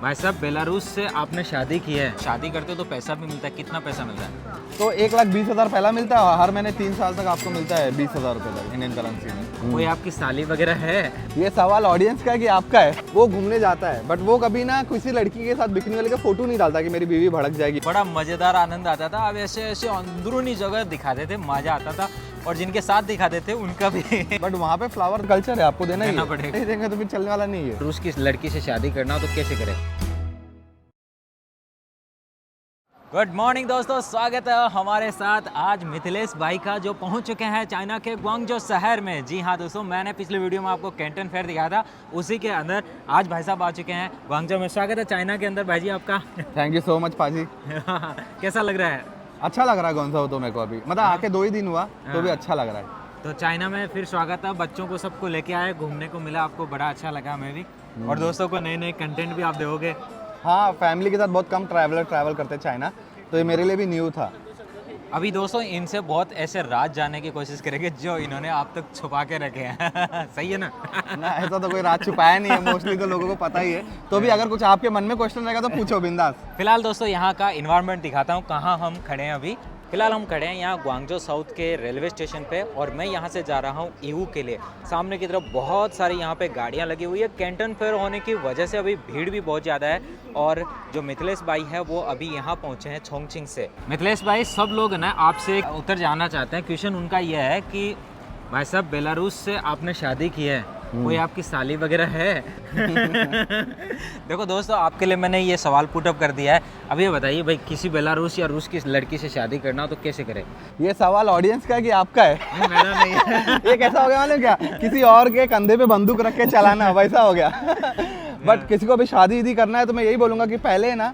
भाई साहब बेलारूस से आपने शादी की है, शादी करते हो तो पैसा भी मिलता है, कितना पैसा मिलता है? तो 1,20,000 पहला मिलता है और हर महीने 3 साल तक आपको मिलता है 20,000 रुपये तक इंडियन करेंसी में। कोई आपकी साली वगैरह है? ये सवाल ऑडियंस का है कि आपका है। वो घूमने जाता है बट वो कभी ना किसी लड़की के साथ बिकनी वाले का फोटो नहीं डालता कि मेरी बीवी भड़क जाएगी। बड़ा मजेदार आनंद आता था। अब ऐसे ऐसे अंदरूनी जगह दिखाते थे, मजा आता था, और जिनके साथ दिखाते थे उनका भी बट वहाँ पे फ्लावर कल्चर है, आपको देना ही देना है। पड़ेगा। नहीं देंगे तो फिर चलने वाला नहीं है। रूस की लड़की से शादी करना हो तो कैसे करें? गुड मॉर्निंग दोस्तों, स्वागत है हमारे साथ आज मिथिलेश भाई का, जो पहुंच चुके हैं चाइना के ग्वांगझो शहर में। जी हाँ दोस्तों, मैंने पिछले वीडियो में आपको कैंटन फेयर दिखाया था, उसी के अंदर आज भाई साहब आ चुके हैं ग्वांगझो में। स्वागत है चाइना के अंदर भाई जी आपका। थैंक यू सो मच पाजी। कैसा लग रहा है? अच्छा लग रहा है गोंजा तो मेरे को अभी, मतलब आके 2 ही दिन हुआ तो भी अच्छा लग रहा है। तो चाइना में फिर स्वागत है, बच्चों को सबको लेके आए, घूमने को मिला, आपको बड़ा अच्छा लगा हमें भी, और दोस्तों को नए नए कंटेंट भी आप दोगे। हाँ, फैमिली के साथ बहुत कम ट्रैवल करते हैं चाइना, तो ये मेरे लिए भी न्यू था। अभी दोस्तों इनसे बहुत ऐसे राज जानने की कोशिश करेंगे जो इन्होंने आप तक छुपा के रखे हैं। सही है ना? ना ऐसा तो कोई राज छुपाया नहीं है, मोस्टली तो लोगों को पता ही है। तो भी अगर कुछ आपके मन में क्वेश्चन रहेगा तो पूछो बिंदास। फिलहाल दोस्तों यहाँ का इन्वायरमेंट दिखाता हूँ, कहाँ हम खड़े हैं अभी। फिलहाल हम खड़े हैं यहाँ ग्वांगझो साउथ के रेलवे स्टेशन पे, और मैं यहाँ से जा रहा हूँ ईवू के लिए। सामने की तरफ बहुत सारी यहाँ पे गाड़ियाँ लगी हुई है। कैंटन फेयर होने की वजह से अभी भीड़ भी बहुत ज़्यादा है, और जो मिथिलेश भाई है वो अभी यहाँ पहुँचे हैं छोंगचिंग से। मिथिलेश भाई, सब लोग ना आपसे उतर जाना चाहते हैं। क्वेश्चन उनका ये है कि भाई साहब बेलारूस से आपने शादी की है, कोई आपकी साली वगैरह है? देखो दोस्तों, आपके लिए मैंने ये सवाल पुटअप कर दिया है। अब ये बताइए भाई, किसी बेलारूस या रूस की लड़की से शादी करना हो तो कैसे करें? ये सवाल ऑडियंस का है कि आपका है? मेरा नहीं है। ये कैसा हो गया मालूम क्या, किसी और के कंधे पे बंदूक रख के चलाना वैसा हो गया। बट किसी को भी शादी वादी करना है तो मैं यही बोलूँगा कि पहले ना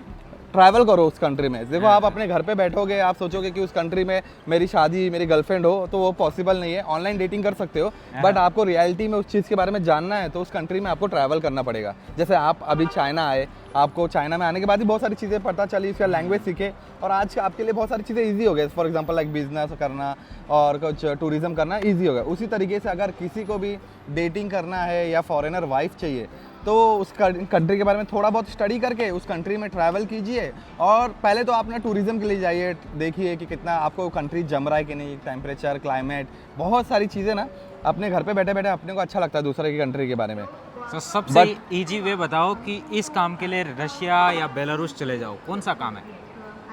ट्रैवल करो उस कंट्री में। देखो, आप अपने घर पे बैठोगे, आप सोचोगे कि उस कंट्री में मेरी शादी, मेरी गर्लफ्रेंड हो, तो वो पॉसिबल नहीं है। ऑनलाइन डेटिंग कर सकते हो, बट आपको रियलिटी में उस चीज़ के बारे में जानना है तो उस कंट्री में आपको ट्रैवल करना पड़ेगा। जैसे आप अभी चाइना आए, आपको चाइना में आने के बाद ही बहुत सारी चीज़ें पता चली, उसका लैंग्वेज सीखे, और आज आपके लिए बहुत सारी चीज़ें ईजी हो गई। फॉर एग्जांपल लाइक बिजनेस करना और कुछ टूरिज्म करना ईजी हो गया। उसी तरीके से अगर किसी को भी डेटिंग करना है या फॉरेनर वाइफ चाहिए तो उस कंट्री के बारे में थोड़ा बहुत स्टडी करके उस कंट्री में ट्रैवल कीजिए। और पहले तो आप ना टूरिज्म के लिए जाइए, देखिए कि कितना आपको कंट्री जम रहा है कि नहीं, टेम्परेचर, क्लाइमेट, बहुत सारी चीज़ें ना अपने घर पे बैठे बैठे अपने को अच्छा लगता है दूसरे की कंट्री के बारे में। तो सबसे इजी वे बताओ कि इस काम के लिए रशिया या बेलारूस चले जाओ, कौन सा काम है?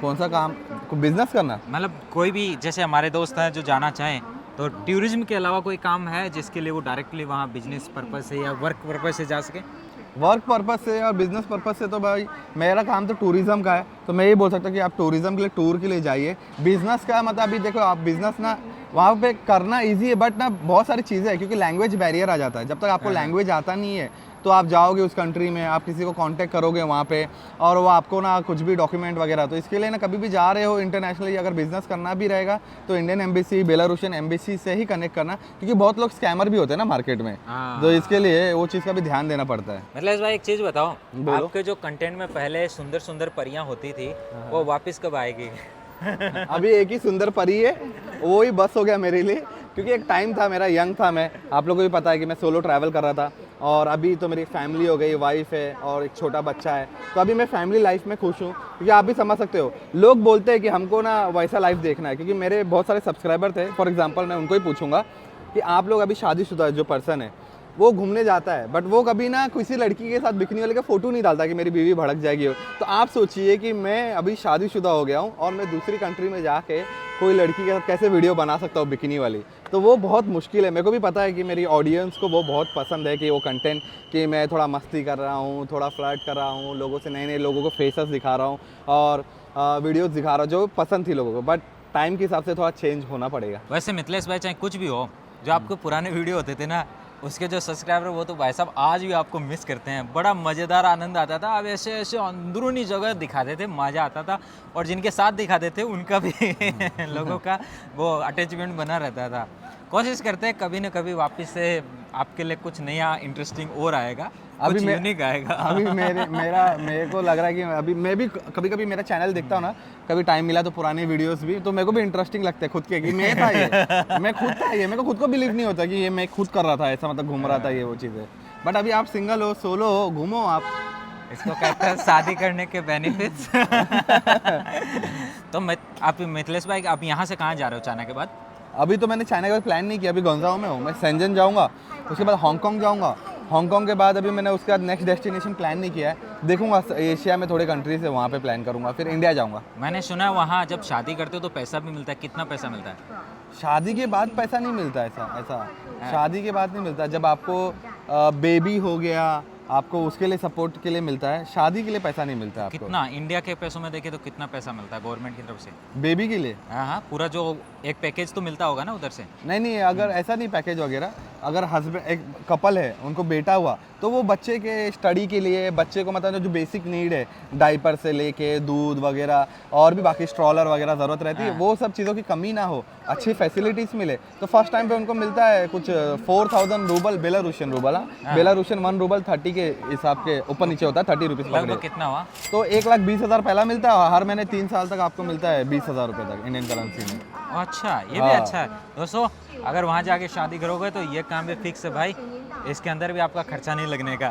कौन सा काम? बिजनेस करना? मतलब कोई भी, जैसे हमारे दोस्त हैं जो जाना चाहें, तो टूरिज्म के अलावा कोई काम है जिसके लिए वो डायरेक्टली वहाँ बिजनेस पर्पस से या वर्क पर्पस से जा सके? वर्क पर्पस से और बिजनेस पर्पस से तो भाई मेरा काम तो टूरिज्म का है, तो मैं ये बोल सकता हूँ कि आप टूरिज्म के लिए, टूर के लिए जाइए। बिजनेस का मतलब अभी देखो, आप बिजनेस ना वहाँ पे करना इजी है, बट ना बहुत सारी चीज़ें हैं, क्योंकि लैंग्वेज बैरियर आ जाता है। जब तक आपको लैंग्वेज आता नहीं है तो आप जाओगे उस कंट्री में, आप किसी को कांटेक्ट करोगे वहाँ पे, और वो आपको ना कुछ भी डॉक्यूमेंट वगैरह, तो इसके लिए ना कभी भी जा रहे हो इंटरनेशनली अगर बिजनेस करना भी रहेगा तो इंडियन एम्बेसी, बेलारूशियन एम्बेसी से ही कनेक्ट करना, क्योंकि बहुत लोग स्कैमर भी होते हैं ना मार्केट में, तो इसके लिए वो चीज़ का भी ध्यान देना पड़ता है। मतलब भाई एक चीज़ बताओ, आपके जो कंटेंट में पहले सुंदर सुंदर परियां होती थी, वो वापस कब आएगी? अभी एक ही सुंदर परी है, वो ही बस हो गया मेरे लिए, क्योंकि एक टाइम था मेरा, यंग था मैं, आप लोगों को भी पता है कि मैं सोलो ट्रैवल कर रहा था, और अभी तो मेरी फैमिली हो गई, वाइफ है और एक छोटा बच्चा है, तो अभी मैं फैमिली लाइफ में खुश हूँ। क्योंकि आप भी समझ सकते हो, लोग बोलते हैं कि हमको ना वैसा लाइफ देखना है, क्योंकि मेरे बहुत सारे सब्सक्राइबर थे। फॉर एग्जांपल मैं उनको ही पूछूंगा कि आप लोग अभी शादीशुदा जो पर्सन है वो घूमने जाता है, बट वो कभी ना किसी लड़की के साथ बिकनी वाले का फोटो नहीं डालता कि मेरी बीवी भड़क जाएगी। तो आप सोचिए कि मैं अभी शादीशुदा हो गया हूँ और मैं दूसरी कंट्री में जाके कोई लड़की के साथ कैसे वीडियो बना सकता हूँ बिकनी वाली, तो वो बहुत मुश्किल है। मेरे को भी पता है कि मेरी ऑडियंस को वो बहुत पसंद है कि वो कंटेंट, कि मैं थोड़ा मस्ती कर रहा हूँ, थोड़ा फ्लर्ट कर रहा हूँ, लोगों से नए नए लोगों को फेसेस दिखा रहा हूँ और वीडियोज़ दिखा रहा हूँ, जो पसंद थी लोगों को, बट टाइम के हिसाब से थोड़ा चेंज होना पड़ेगा। वैसे मिथिलेश भाई, चाहे कुछ भी हो, जो आपके पुराने वीडियो होते थे ना, उसके जो सब्सक्राइबर, वो तो भाई साहब आज भी आपको मिस करते हैं। बड़ा मज़ेदार आनंद आता था। अब ऐसे ऐसे अंदरूनी जगह दिखाते थे, मज़ा आता था, और जिनके साथ दिखाते थे उनका भी लोगों का वो अटैचमेंट बना रहता था। कोशिश करते हैं कभी न कभी वापस से आपके लिए कुछ नया इंटरेस्टिंग और आएगा, अभी कुछ यूनिक आएगा। अभी मेरे को लग रहा है कि अभी मैं भी कभी कभी मेरा चैनल देखता हूँ ना, कभी टाइम मिला तो पुराने वीडियोस भी, तो मेरे को भी इंटरेस्टिंग लगता है खुद के, कि मैं था ये, मैं खुद था ये, मेरे को खुद को बिलीव नहीं होता कि ये मैं खुद कर रहा था ऐसा, मतलब घूम रहा था ये वो चीज़ें। बट अभी आप सिंगल हो, सोलो हो, घूमो आप, इसको कहते हैं शादी करने के बेनिफिट्स। तो आप मिथिलेश भाई, आप यहाँ से कहाँ जा रहे हो चाइना के बाद? अभी तो मैंने चाइना का प्लान नहीं किया, अभी गुआंगझो में हूँ मैं, शेंजन जाऊँगा, उसके बाद हांगकांग जाऊँगा, हांगकांग के बाद अभी मैंने उसके बाद नेक्स्ट डेस्टिनेशन प्लान नहीं किया है, देखूंगा एशिया में थोड़े कंट्रीज है वहाँ पे प्लान करूँगा, फिर इंडिया जाऊँगा। मैंने सुना है वहाँ जब शादी करते हो तो पैसा भी मिलता है, कितना पैसा मिलता है? शादी के बाद पैसा नहीं मिलता, ऐसा ऐसा शादी के बाद नहीं मिलता, जब आपको बेबी हो गया आपको उसके लिए सपोर्ट के लिए मिलता है, शादी के लिए पैसा नहीं मिलता आपको। कितना इंडिया के पैसों में देखे तो कितना पैसा मिलता है गवर्नमेंट की तरफ से बेबी के लिए? हाँ हाँ, पूरा जो एक पैकेज तो मिलता होगा ना उधर से? नहीं नहीं, अगर ऐसा नहीं पैकेज वगैरह, अगर हस्बैंड एक कपल है उनको बेटा हुआ तो वो बच्चे के स्टडी के लिए, बच्चे को मतलब जो बेसिक नीड है डाइपर से लेके दूध वगैरह और भी बाकी स्ट्रॉलर वगैरह ज़रूरत रहती है, वो सब चीज़ों की कमी ना हो, अच्छी फैसिलिटीज़ मिले, तो फर्स्ट टाइम पे उनको मिलता है कुछ 4000 rouble, Belarusian rouble, Belarusian 1 rouble 30 के हिसाब के ऊपर नीचे होता है, 30 रुपीज़ पकड़े। लगभग कितना हुआ? तो 1,20,000 पहला मिलता है, हर महीने 3 साल तक आपको मिलता है 20,000 रुपये तक इंडियन करेंसी में। अच्छा, ये भी अच्छा है दोस्तों। अगर वहाँ जाके शादी करोगे तो ये काम भी फिक्स है भाई, इसके अंदर भी आपका खर्चा नहीं लगने का।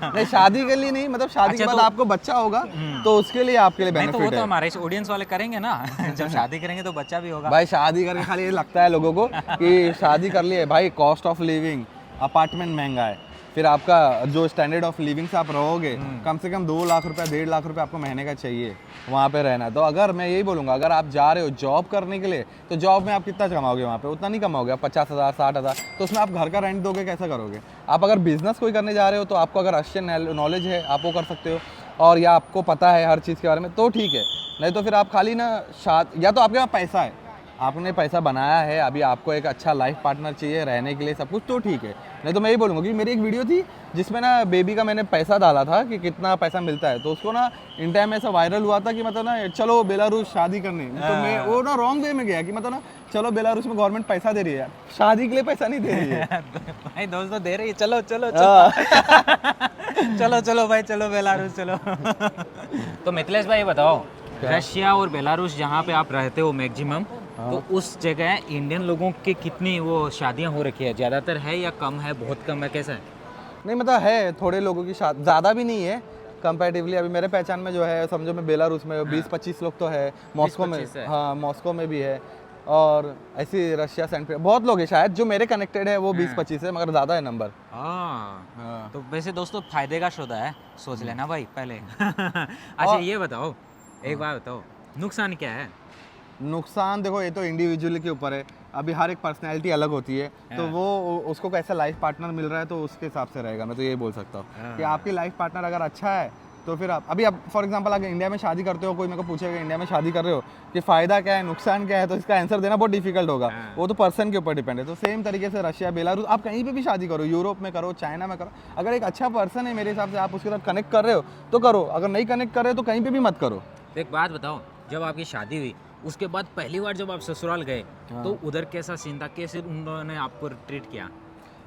नहीं, शादी के लिए नहीं, मतलब शादी के बाद आपको बच्चा होगा तो उसके लिए आपके लिए नहीं तो वो बेनिफिट तो है। हमारे इस ऑडियंस वाले करेंगे ना। जब शादी करेंगे तो बच्चा भी होगा। भाई शादी करके खाली ये लगता है लोगों को कि शादी कर लिए, भाई कॉस्ट ऑफ लिविंग, अपार्टमेंट महंगा है, फिर आपका जो स्टैंडर्ड ऑफ लिविंग से आप रहोगे कम से कम 2 लाख रुपया 1.5 लाख रुपया आपको महीने का चाहिए वहाँ पे रहना। तो अगर मैं यही बोलूँगा, अगर आप जा रहे हो जॉब करने के लिए तो जॉब में आप कितना कमाओगे वहाँ पे? उतना नहीं कमाओगे आप, 50,000 60,000, तो उसमें आप घर का रेंट दोगे, कैसे करोगे? आप अगर बिजनेस कोई करने जा रहे हो तो आपको अगर रशियन नॉलेज है आप वो कर सकते हो, और या आपको पता है हर चीज़ के बारे में तो ठीक है, नहीं तो फिर आप खाली ना या तो आपके पास पैसा है, आपने पैसा बनाया है, अभी आपको एक अच्छा लाइफ पार्टनर चाहिए रहने के लिए सब कुछ, तो ठीक है, नहीं तो मैं यही बोलूँगा कि मेरी एक वीडियो थी जिसमें ना बेबी का मैंने पैसा डाला था कि कितना पैसा मिलता है, तो उसको ना इन टाइम ऐसा वायरल हुआ था कि मतलब ना चलो बेलारूस शादी करने, तो मैं वो ना रॉन्ग वे में गया कि मतलब ना चलो बेलारूस में गवर्नमेंट पैसा दे रही है, शादी के लिए पैसा नहीं दे रही है। भाई दोस्तों दे रही है, चलो चलो चलो। चलो चलो भाई, चलो बेलारूस चलो। तो मिथिलेश भाई बताओ, रशिया और बेलारूस जहाँ पे आप रहते हो मैक्सिमम, तो उस जगह इंडियन लोगों की कितनी वो शादियां हो रखी है? ज़्यादातर है या कम है, बहुत कम है, कैसा है? नहीं मतलब है, थोड़े लोगों की शादी, ज़्यादा भी नहीं है कंपैरेटिवली। अभी मेरे पहचान में जो है समझो मैं बेलारूस में 20-25 लोग तो है, मॉस्को में, हाँ मॉस्को में भी है, और ऐसी रशिया सेंट पे बहुत लोग हैं शायद, जो मेरे कनेक्टेड है वो 20-25 है, मगर ज़्यादा है नंबर। हाँ, तो वैसे दोस्तों फायदे का सौदा है, सोच लेना भाई पहले। अच्छा ये बताओ, एक बात बताओ, नुकसान क्या है? नुकसान देखो, ये तो इंडिविजुअल के ऊपर है, अभी हर एक पर्सनैलिटी अलग होती है, तो वो उसको कैसा लाइफ पार्टनर मिल रहा है तो उसके हिसाब से रहेगा। मैं तो ये बोल सकता हूँ कि आपकी लाइफ पार्टनर अगर अच्छा है तो फिर आप फॉर एग्जांपल अगर इंडिया में शादी करते हो, कोई मेरे को पूछेगा इंडिया में शादी कर रहे हो कि फ़ायदा क्या है, नुकसान क्या है, तो इसका आंसर देना बहुत डिफिकल्ट होगा, वो तो पर्सन के ऊपर डिपेंड है। तो सेम तरीके से रशिया, बेलारूस, आप कहीं पे भी शादी करो, यूरोप में करो, चाइना में करो, अगर एक अच्छा पर्सन है मेरे हिसाब से आप उसके साथ कनेक्ट कर रहे हो तो करो, अगर नहीं कनेक्ट कर रहे हो तो कहीं पर भी मत करो। एक बात बताओ, जब आपकी शादी हुई उसके बाद पहली बार जब आप ससुराल गए तो उधर कैसा सीन था, कैसे उन्होंने आपको ट्रीट किया?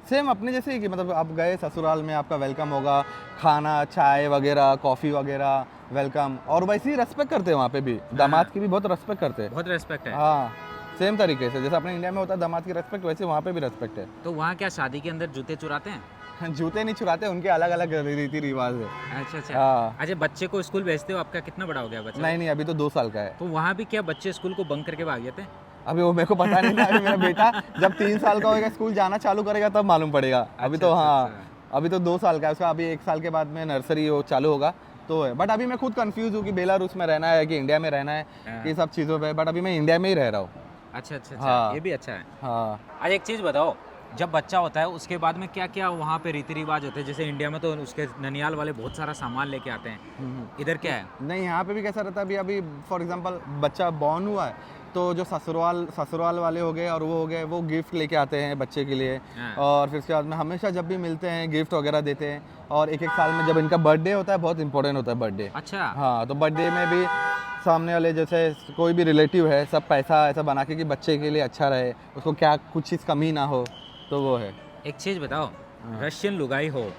सेम अपने जैसे ही कि मतलब आप गए ससुराल में, आपका वेलकम होगा, खाना, चाय वगैरह, कॉफ़ी वगैरह, वेलकम, और वैसे ही रेस्पेक्ट करते हैं वहाँ पे भी, दामाद की भी बहुत रेस्पेक्ट करते हैं। बहुत रेस्पेक्ट है। हाँ सेम तरीके से जैसे अपने इंडिया में होता है दामाद की रेस्पेक्ट, वैसे वहाँ पे भी रेस्पेक्ट है। तो वहाँ क्या शादी के अंदर जूते चुराते हैं? जूते नहीं चुराते, उनके अलग अलग रीति रिवाज है। अच्छा अच्छा। हाँ। अच्छा, बच्चे को स्कूल भेजते हो, आपका कितना बड़ा हो गया बच्चा? नहीं नहीं, अभी तो 2 साल का है। तो वहाँ भी क्या बच्चे स्कूल को बंक करके भाग जाते हैं? अभी वो मेरे को पता नहीं था, अभी मेरा बेटा जब 3 साल का होगा स्कूल जाना चालू करेगा तब मालूम पड़ेगा। अभी तो हाँ, अभी तो 2 साल का है उसका, अभी 1 साल के बाद में नर्सरी वो चालू होगा तो है। बट अभी मैं खुद कंफ्यूज हूँ कि बेलारूस में रहना है कि इंडिया में रहना है, ये सब चीज़ों पे, बट अभी मैं इंडिया में ही रह रहा हूँ। अच्छा अच्छा। हाँ। ये भी अच्छा है। हाँ। आज एक चीज़ बताओ, जब बच्चा होता है उसके बाद में क्या क्या वहाँ पे रीति रिवाज होते हैं? जैसे इंडिया में तो उसके ननियाल वाले बहुत सारा सामान लेके आते हैं, इधर क्या है? नहीं, यहाँ पे भी कैसा रहता है, अभी फॉर एग्जांपल बच्चा बॉर्न हुआ है तो जो ससुराल वाले हो गए और वो हो गए, वो गिफ्ट लेके आते हैं बच्चे के लिए, और फिर उसके बाद में हमेशा जब भी मिलते हैं गिफ्ट वगैरह देते हैं, और एक साल में जब इनका बर्थडे होता है, बहुत इंपॉर्टेंट होता है बर्थडे। अच्छा। हाँ, तो बर्थडे में भी सामने वाले जैसे कोई भी रिलेटिव है, सब पैसा ऐसा बना के कि बच्चे के लिए अच्छा रहे, उसको क्या कुछ चीज़ कमी ना हो, तो वो है। एक चीज़ बताओ, रशियन लुगाई हो,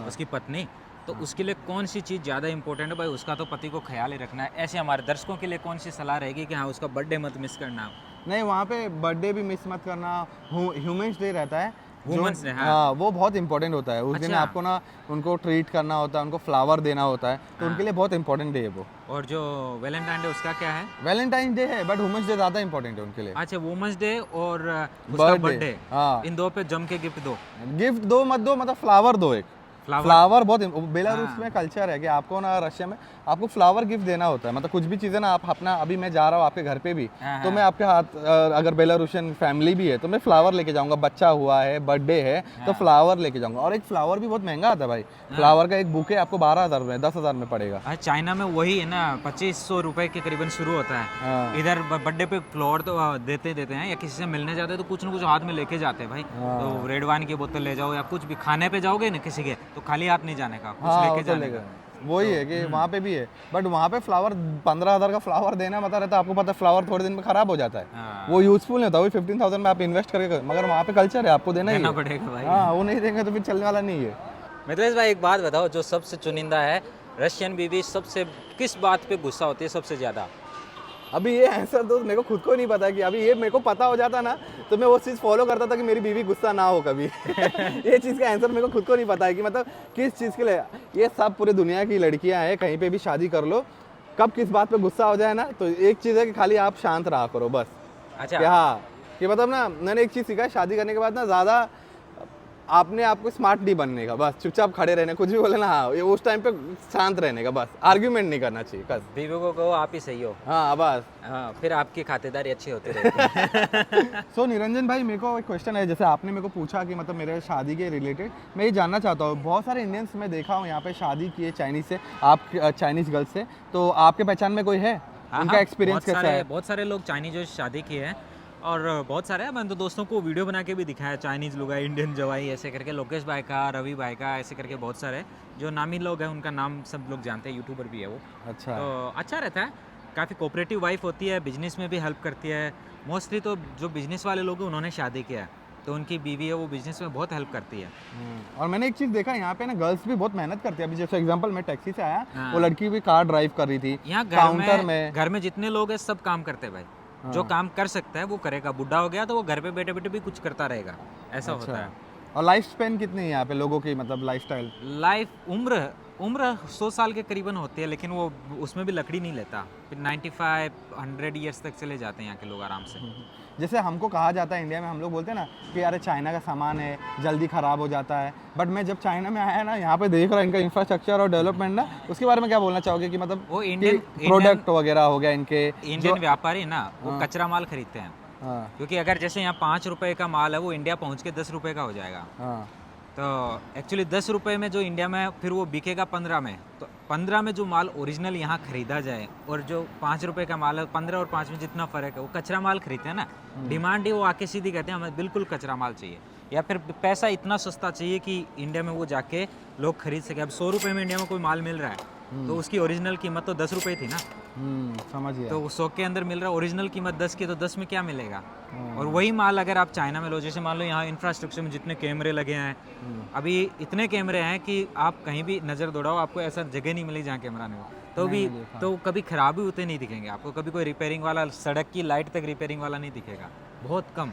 उसकी पत्नी, तो उसके लिए कौन सी चीज़ ज़्यादा इंपॉर्टेंट है? भाई उसका तो पति को ख्याल ही रखना है, ऐसे हमारे दर्शकों के लिए कौन सी सलाह रहेगी कि हाँ उसका बर्थडे मत मिस करना? नहीं, वहाँ पे बर्थडे भी मिस मत करना, ह्यूमंस डे रहता है, वुमेन्स डे, हाँ। हाँ वो बहुत इंपॉर्टेंट होता है उस दिन अच्छा। आपको ना उनको ट्रीट करना होता है, उनको फ्लावर देना होता है, तो उनके लिए बहुत इंपॉर्टेंट डे है वो। और जो वैलेंटाइन डे उसका क्या है? वैलेंटाइन डे है बट वुमेन्स डे ज़्यादा इंपॉर्टेंट है उनके लिए। अच्छा, वुमेन्स डे और उसका Birthday, बर्थडे, हाँ। इन दो पे जम के गिफ्ट दो। गिफ्ट दो मत दो, मतलब फ्लावर दो एक। फ्लावर। फ्लावर बहुत बेलारूस हाँ। में कल्चर है कि आपको ना रशिया में आपको फ्लावर गिफ्ट देना होता है, मतलब कुछ भी चीज़ें ना आप अपना, अभी मैं जा रहा हूँ आपके घर पे भी हाँ, तो हाँ। मैं आपके हाथ अगर बेलारूशियन फैमिली भी है तो मैं फ्लावर लेके जाऊंगा, बच्चा हुआ है, बर्थडे है तो हाँ। फ्लावर लेके जाऊंगा। और एक फ्लावर भी बहुत महंगा आता है भाई, फ्लावर का एक बुके आपको 12,000 में 10,000 में पड़ेगा। चाइना में वही है ना, 2500 रुपए के करीबन शुरू होता है। हाँ। इधर बर्थडे पे फ्लावर तो देते हैं, या किसी से मिलने जाते हैं तो कुछ ना कुछ हाथ में लेके जाते हैं भाई। हाँ। तो रेड वाइन की बोतल ले जाओ, या कुछ भी खाने पे जाओगे ना किसी के, तो खाली हाथ नहीं जाने का, कुछ हाँ लेके वो तो जाने लेगा, का। वही है कि वहाँ पे भी है बट वहाँ पे फ्लावर 15,000 का फ्लावर देना मतलब रहता है, आपको पता है फ्लावर थोड़े दिन में खराब हो जाता है, हाँ। वो यूजफुल नहीं होता। वही 15,000 में आप इन्वेस्ट करके, मगर वहाँ पे कल्चर है आपको देना ही देना है। पड़ेगा भाई। हाँ वो नहीं देंगे तो फिर चलने वाला नहीं है। मिथिलेश भाई, एक बात बताओ, जो सबसे चुनिंदा है, रशियन बीवी सबसे किस बात पे गुस्सा होती है सबसे ज्यादा? अभी ये आंसर तो मेरे को खुद को नहीं पता कि अभी ये मेरे को पता हो जाता ना तो मैं वो चीज़ फॉलो करता था कि मेरी बीवी गुस्सा ना हो कभी। ये चीज़ का आंसर मेरे को खुद को नहीं पता है कि मतलब किस चीज़ के लिए। ये सब पूरे दुनिया की लड़कियां हैं, कहीं पे भी शादी कर लो, कब किस बात पे गुस्सा हो जाए ना, तो एक चीज़ है कि खाली आप शांत रहा करो बस। अच्छा। कि हाँ, कि मतलब ना मैंने एक चीज़ सीखा है, शादी करने के बाद ना ज़्यादा आपने आपको स्मार्ट नहीं बनने का, बस चुपचाप खड़े रहने, कुछ भी बोले ना हाँ ये उस टाइम पे शांत रहने का, बस आर्ग्यूमेंट नहीं करना चाहिए बस। बीवी को कहो आप ही सही हो, हाँ बस। हाँ, फिर आपकी खातेदारी अच्छी होती रहेगी। सो निरंजन भाई, मेरे को एक क्वेश्चन है, जैसे आपने मेरे को पूछा कि मतलब मेरे शादी के रिलेटेड, मैं ये जानना चाहता हूँ, बहुत सारे इंडियंस मैं देखा हूँ यहाँ पे शादी किए चाइनीज से, आप चाइनीज गर्ल से, तो आपके पहचान में कोई है? हाँ, उनका एक्सपीरियंस कैसा है? बहुत सारे लोग चाइनीज जो शादी किए हैं, और बहुत सारे हैं, मैंने तो दोस्तों को वीडियो बना के भी दिखाया, चाइनीज लोग हैं, इंडियन जवाई ऐसे करके, लोकेश भाई का, रवि भाई का, ऐसे करके बहुत सारे जो नामी लोग हैं, उनका नाम सब लोग जानते हैं, यूट्यूबर भी है वो। अच्छा। तो अच्छा रहता है, काफ़ी कोऑपरेटिव वाइफ होती है, बिजनेस में भी हेल्प करती है। मोस्टली तो जो बिजनेस वाले लोग हैं उन्होंने शादी किया है, तो उनकी बीवी है वो बिजनेस में बहुत हेल्प करती है। और मैंने एक चीज़ देखा यहाँ पे ना, गर्ल्स भी बहुत मेहनत करती है। अभी जैसे एग्जांपल मैं टैक्सी से आया, हाँ। वो लड़की भी कार ड्राइव कर रही थी यहाँ काउंटर में। घर में जितने लोग हैं सब काम करते हैं भाई, जो काम कर सकता है वो करेगा। बुढ़ा हो गया तो वो घर पे बैठे बैठे भी कुछ करता रहेगा, ऐसा होता है। और लाइफ स्पेन कितनी है यहाँ पे लोगों की, मतलब लाइफस्टाइल? लाइफ उम्र 100 साल के करीबन होती है, लेकिन वो उसमें भी लकड़ी नहीं लेता, फिर 95-100 ईयर्स तक चले जाते हैं यहाँ के लोग आराम से। जैसे हमको कहा जाता है इंडिया में, हम लोग बोलते हैं ना कि यार चाइना का सामान है जल्दी ख़राब हो जाता है, बट मैं जब चाइना में आया ना, यहाँ पे देख रहा इनका इंफ्रास्ट्रक्चर और डेवलपमेंट ना, उसके बारे में क्या बोलना चाहोगे कि मतलब वो प्रोडक्ट वगैरह हो गया इनके? इंडियन व्यापारी ना वो कच्चा माल खरीदते हैं, हाँ क्योंकि अगर जैसे यहाँ 5 रुपए का माल है, वो इंडिया पहुँच के 10 रुपए का हो जाएगा। हाँ तो एक्चुअली 10 रुपए में जो इंडिया में, फिर वो बिकेगा 15 में। तो 15 में जो माल ओरिजिनल यहाँ खरीदा जाए, और जो 5 रुपए का माल है, 15 और 5 में जितना फ़र्क है, वो कचरा माल खरीदते हैं ना। डिमांड ही वो आके सीधी कहते हैं हमें बिल्कुल कचरा माल चाहिए, या फिर पैसा इतना सस्ता चाहिए कि इंडिया में वो जाके लोग खरीद सके। अब 100 रुपये में इंडिया में कोई माल मिल रहा है, तो उसकी ओरिजिनल कीमत तो 10 रुपये थी ना। समझ गया। तो 100 के अंदर मिल रहा है, ओरिजिनल कीमत 10 की, तो 10 में क्या मिलेगा? और वही माल अगर आप चाइना में लो, जैसे मान लो यहाँ इंफ्रास्ट्रक्चर में जितने कैमरे लगे हैं, अभी इतने कैमरे हैं कि आप कहीं भी नज़र दौड़ाओ, आपको ऐसा जगह नहीं मिली जहाँ कैमरा नहीं हो, तो भी तो कभी खराबी होते नहीं दिखेंगे आपको, कभी कोई रिपेयरिंग वाला, सड़क की लाइट तक रिपेयरिंग वाला नहीं दिखेगा, बहुत कम।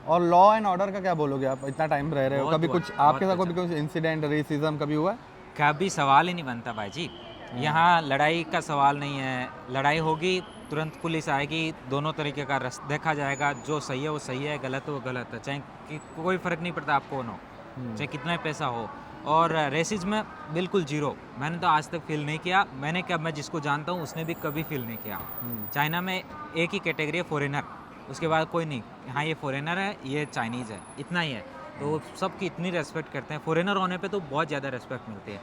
और लॉ एंड ऑर्डर का क्या बोलोगे आप, इतना टाइम रह रहे हो, कभी कुछ आपके साथ बहुत कभी कुछ इंसिडेंट, रेसिज्म कभी हुआ है? कभी सवाल ही नहीं बनता भाई जी, यहाँ लड़ाई का सवाल नहीं है। लड़ाई होगी तुरंत पुलिस आएगी, दोनों तरीके का रस देखा जाएगा, जो सही है वो सही है, गलत है वो गलत है, चाहे कि कोई फ़र्क नहीं पड़ता आप कौन हो, चाहे कितना ही पैसा हो। और रेसिज्म में बिल्कुल जीरो, मैंने तो आज तक फील नहीं किया। मैंने क्या, मैं जिसको जानता हूँ उसने भी कभी फील नहीं किया। चाइना में एक ही कैटेगरी है फॉरेनर, उसके बाद कोई नहीं, हाँ ये फॉरेनर है, ये चाइनीज़ है, इतना ही है। तो सबकी इतनी रेस्पेक्ट करते हैं, फॉरेनर होने पे तो बहुत ज़्यादा रेस्पेक्ट मिलती है।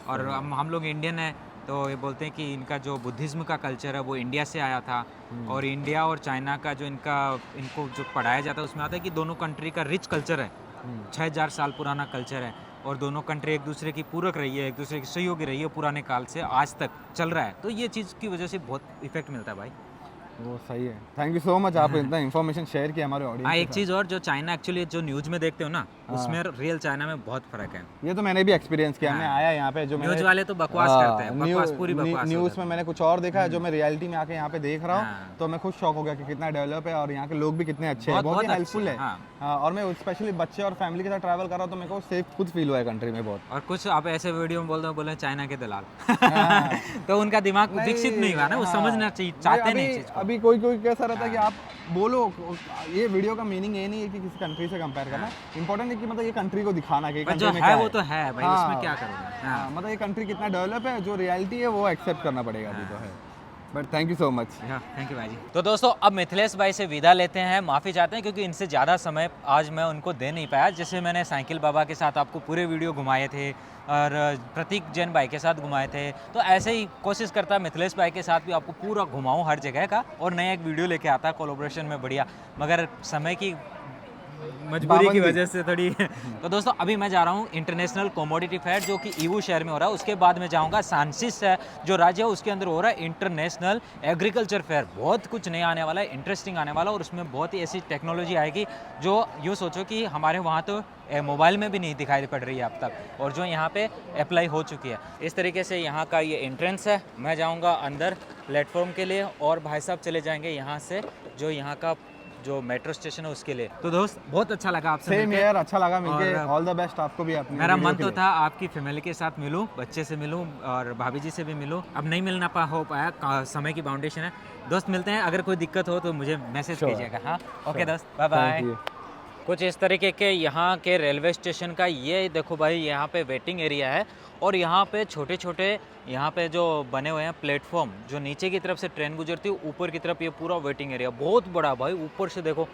और हम लोग इंडियन हैं, तो ये बोलते हैं कि इनका जो बुद्धिज़्म का कल्चर है वो इंडिया से आया था, और इंडिया और चाइना का जो इनको जो पढ़ाया जाता है उसमें आता है कि दोनों कंट्री का रिच कल्चर है, 6000 साल पुराना कल्चर है, और दोनों कंट्री एक दूसरे की पूरक रही है, एक दूसरे की सहयोगी रही है, पुराने काल से आज तक चल रहा है। तो ये चीज़ की वजह से बहुत इफेक्ट मिलता है भाई। वो सही है, थैंक यू सो मच, आपने इतना इन्फॉर्मेशन शेयर किया हमारे हाँ, ऑडियंस। एक चीज़ और, जो चाइना एक्चुअली जो न्यूज़ में देखते हो ना, उसमें रियल चाइना में बहुत फर्क है। ये तो मैंने भी एक्सपीरियंस किया। मैं आया यहाँ पे, जो न्यूज वाले तो बकवास करते हैं, बकवास पूरी बकवास न्यूज़ में मैंने कुछ और देखा है, जो मैं रियलिटी में आके यहाँ पे देख रहा हूँ, हाँ। तो मैं खुद शॉक हो गया कि कितना डेवलप है और यहाँ के लोग भी कितने अच्छे हैं, बहुत बहुत ही अच्छे हेल्पफुल है। हैं, हाँ। हाँ, और मैं स्पेशली बच्चे और फैमिली के साथ ट्रैवल कर रहा हूँ तो मेरे को सेफ खुद फील हुआ है कंट्री में बहुत। और कुछ आप ऐसे वीडियो में बोले चाइना के दलाल हाँ। तो उनका दिमाग विकसित नहीं हुआ ना, वो हाँ। समझना चाहिए, चाहते नहीं अभी चीज को। अभी कोई कोई कैसा रहता है कि आप बोलो, ये वीडियो का मीनिंग ये नहीं है कि किसी कंट्री से कंपेयर करना, इंपॉर्टेंट है कि मतलब ये कंट्री को दिखाना कि पर कंट्री जो में है क्या वो है। तो है भाई, हाँ। उसमें क्या करूँगा। हाँ, मतलब ये कंट्री कितना डेवलप है, जो रियलिटी है वो एक्सेप्ट करना पड़ेगा अभी तो है। But thank you so much. Thank you भाई जी। तो दोस्तों अब मिथिलेश भाई से विदा लेते हैं, माफ़ी चाहते हैं क्योंकि इनसे ज़्यादा समय आज मैं उनको दे नहीं पाया। जैसे मैंने साइकिल बाबा के साथ आपको पूरे वीडियो घुमाए थे और प्रतीक जैन भाई के साथ घुमाए थे, तो ऐसे ही कोशिश करता मिथिलेश भाई के साथ भी आपको पूरा घुमाऊँ हर जगह का, और नया एक वीडियो लेके आता कोलैबोरेशन में बढ़िया, मगर समय की मजबूरी की वजह से थोड़ी तो दोस्तों अभी मैं जा रहा हूँ इंटरनेशनल कमोडिटी फेयर जो कि ईवू शहर में हो रहा है। उसके बाद मैं जाऊँगा सांसिस है जो राज्य है, उसके अंदर हो रहा है इंटरनेशनल एग्रीकल्चर फेयर। बहुत कुछ नया आने वाला है, इंटरेस्टिंग आने वाला है, और उसमें बहुत ही ऐसी टेक्नोलॉजी आएगी जो यूँ सोचो कि हमारे वहाँ तो मोबाइल में भी नहीं दिखाई पड़ रही है अब तक, और जो यहाँ पे अप्लाई हो चुकी है। इस तरीके से यहाँ का ये एंट्रेंस है। मैं जाऊँगा अंदर प्लेटफॉर्म के लिए, और भाई साहब चले जाएंगे यहाँ से जो यहाँ का जो मेट्रो स्टेशन है उसके लिए। तो दोस्त बहुत अच्छा लगा आपसे सेम मिलके। यार, अच्छा लगा मिलके। और ऑल द बेस्ट आपको भी अपने मेरा वीडियो मन के तो लिए। था आपकी फैमिली के साथ मिलूं, बच्चे से मिलूं और भाभी जी से भी मिलूं, अब नहीं मिलना हो पाया, समय की बाउंडेशन है। दोस्त मिलते हैं, अगर कोई दिक्कत हो तो मुझे मैसेज Sure. कीजिएगा। हाँ ओके दोस्त, बाय Thank बाय। you. कुछ इस तरीके के यहाँ के रेलवे स्टेशन का ये देखो भाई, यहाँ पे वेटिंग एरिया है, और यहाँ पे छोटे छोटे यहाँ पे जो बने हुए हैं प्लेटफॉर्म, जो नीचे की तरफ से ट्रेन गुजरती है, ऊपर की तरफ ये पूरा वेटिंग एरिया बहुत बड़ा भाई। ऊपर से देखो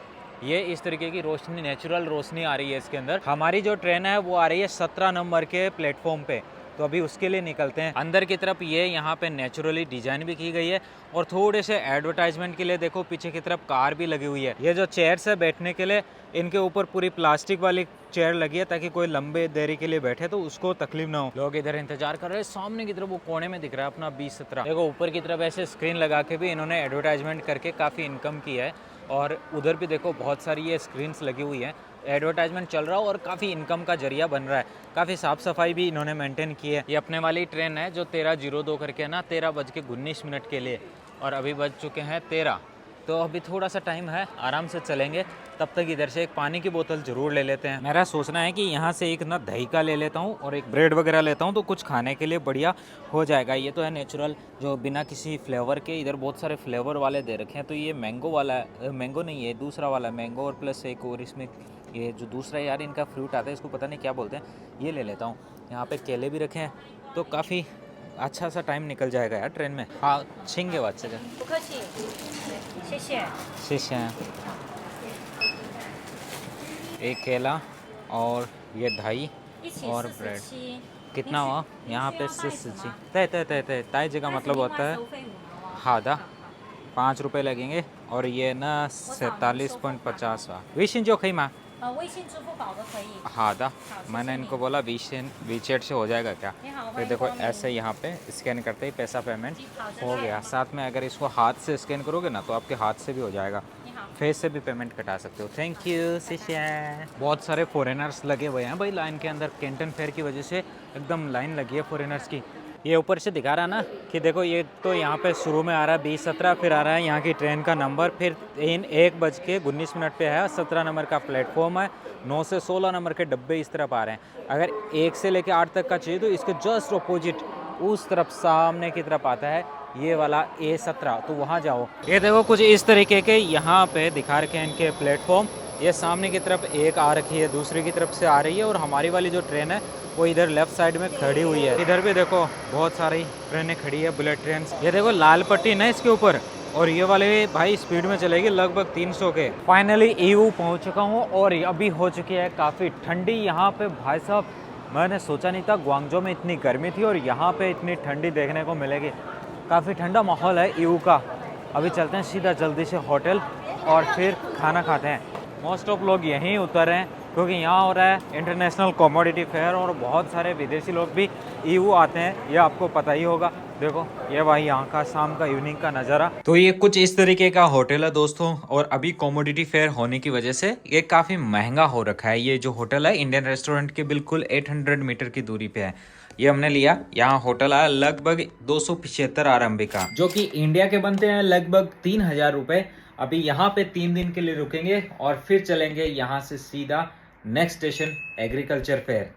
ये इस तरीके की रोशनी, नेचुरल रोशनी आ रही है इसके अंदर। हमारी जो ट्रेन है वो आ रही है 17 नंबर के प्लेटफॉर्म पे, तो अभी उसके लिए निकलते हैं अंदर की तरफ। ये यहाँ पे नेचुरली डिजाइन भी की गई है, और थोड़े से एडवर्टाइजमेंट के लिए देखो पीछे की तरफ कार भी लगी हुई है। ये जो चेयर्स है बैठने के लिए, इनके ऊपर पूरी प्लास्टिक वाली चेयर लगी है ताकि कोई लंबे देरी के लिए बैठे तो उसको तकलीफ ना हो। लोग इधर इंतजार कर रहे हैं। सामने की तरफ वो कोने में दिख रहा है अपना 2017। देखो ऊपर की तरफ ऐसे स्क्रीन लगा के भी इन्होंने एडवर्टाइजमेंट करके काफ़ी इनकम की है, और उधर भी देखो बहुत सारी ये स्क्रीन्स लगी हुई हैं, एडवर्टाइजमेंट चल रहा है और काफ़ी इनकम का जरिया बन रहा है। काफ़ी साफ़ सफाई भी इन्होंने मेंटेन की है। ये अपने वाली ट्रेन है जो 13:02 करके है ना, 13:19 के लिए, और अभी बज चुके हैं 13, तो अभी थोड़ा सा टाइम है, आराम से चलेंगे। तब तक इधर से एक पानी की बोतल ज़रूर ले लेते हैं। मेरा सोचना है कि यहाँ से एक ना दही का ले लेता हूँ और एक ब्रेड वगैरह लेता हूँ, तो कुछ खाने के लिए बढ़िया हो जाएगा। ये तो है नेचुरल जो बिना किसी फ्लेवर के, इधर बहुत सारे फ्लेवर वाले दे रखे हैं। तो ये मैंगो वाला है, मैंगो नहीं है दूसरा वाला मैंगो, और प्लस एक और इसमें ये जो दूसरा यार इनका फ्रूट आता है इसको पता नहीं क्या बोलते हैं, ये ले लेता हूँ। यहाँ पे केले भी रखे हैं, तो काफ़ी अच्छा सा टाइम निकल जाएगा यार ट्रेन में। हाँ छिंगे बात से शीशे एक केला और ये दही और ब्रेड। कितना हुआ यहाँ पे? 60 तय तय तय तय ताई जी का मतलब होता है हादा, 5 रुपये लगेंगे, और ये ना 47.50 हुआ। विशिन जो खई माँ हादा, मैंने इनको बोला वीचेट से हो जाएगा क्या? तो देखो ऐसे यहाँ पे स्कैन करते ही पैसा पेमेंट हो गया। साथ में अगर इसको हाथ से स्कैन करोगे ना तो आपके हाथ से भी हो जाएगा, फेस से भी पेमेंट कटा सकते हो। थैंक यू शिष्या। बहुत सारे फॉरेनर्स लगे हुए हैं भाई लाइन के अंदर, कैंटन फेयर की वजह से एकदम लाइन लगी है फॉरेनर्स की। ये ऊपर से दिखा रहा ना कि देखो ये तो यहाँ पे शुरू में आ रहा है 20:17, फिर आ रहा है यहाँ की ट्रेन का नंबर, फिर 1:19 पे है 17 नंबर का प्लेटफॉर्म है। 9 से 16 नंबर के डब्बे इस तरफ आ रहे हैं। अगर 1 से लेकर 8 तक का चाहिए तो इसके जस्ट अपोजिट उस तरफ सामने की तरफ आता है ये वाला A17, तो वहाँ जाओ। ये देखो कुछ इस तरीके के यहाँ पे दिखा रखे हैं इनके प्लेटफॉर्म। ये सामने की तरफ एक आ रखी है, दूसरी की तरफ से आ रही है, और हमारी वाली जो ट्रेन है वो इधर लेफ्ट साइड में खड़ी हुई है। इधर भी देखो बहुत सारी ट्रेनें खड़ी है, बुलेट ट्रेन। ये देखो लाल पट्टी ना इसके ऊपर, और ये वाले भाई स्पीड में चलेगी लगभग 300 के। फाइनली ईवू पहुंच चुका हूँ, और अभी हो चुकी है काफ़ी ठंडी यहाँ पे भाई साहब। मैंने सोचा नहीं था ग्वांगझो में इतनी गर्मी थी और यहाँ पे इतनी ठंडी देखने को मिलेगी। काफ़ी ठंडा माहौल है ईवू का। अभी चलते हैं सीधा जल्दी से होटल और फिर खाना खाते हैं। मोस्ट ऑफ लोग यहीं उतर हैं क्योंकि यहाँ हो रहा है इंटरनेशनल कमोडिटी फेयर और बहुत सारे विदेशी लोग भी ईयू आते हैं, ये आपको पता ही होगा। देखो ये भाई यहाँ का शाम का इवनिंग का नज़ारा। तो ये कुछ इस तरीके का होटल है दोस्तों, और अभी कमोडिटी फेयर होने की वजह से ये काफ़ी महंगा हो रखा है। ये जो होटल है इंडियन रेस्टोरेंट के बिल्कुल 800 मीटर की दूरी पे है, ये हमने लिया। यहाँ होटल आया लगभग 275 RMB का, जो कि इंडिया के बनते हैं लगभग 3000 रुपये। अभी यहाँ पे 3 दिन के लिए रुकेंगे और फिर चलेंगे यहाँ से सीधा नेक्स्ट स्टेशन एग्रीकल्चर फेयर।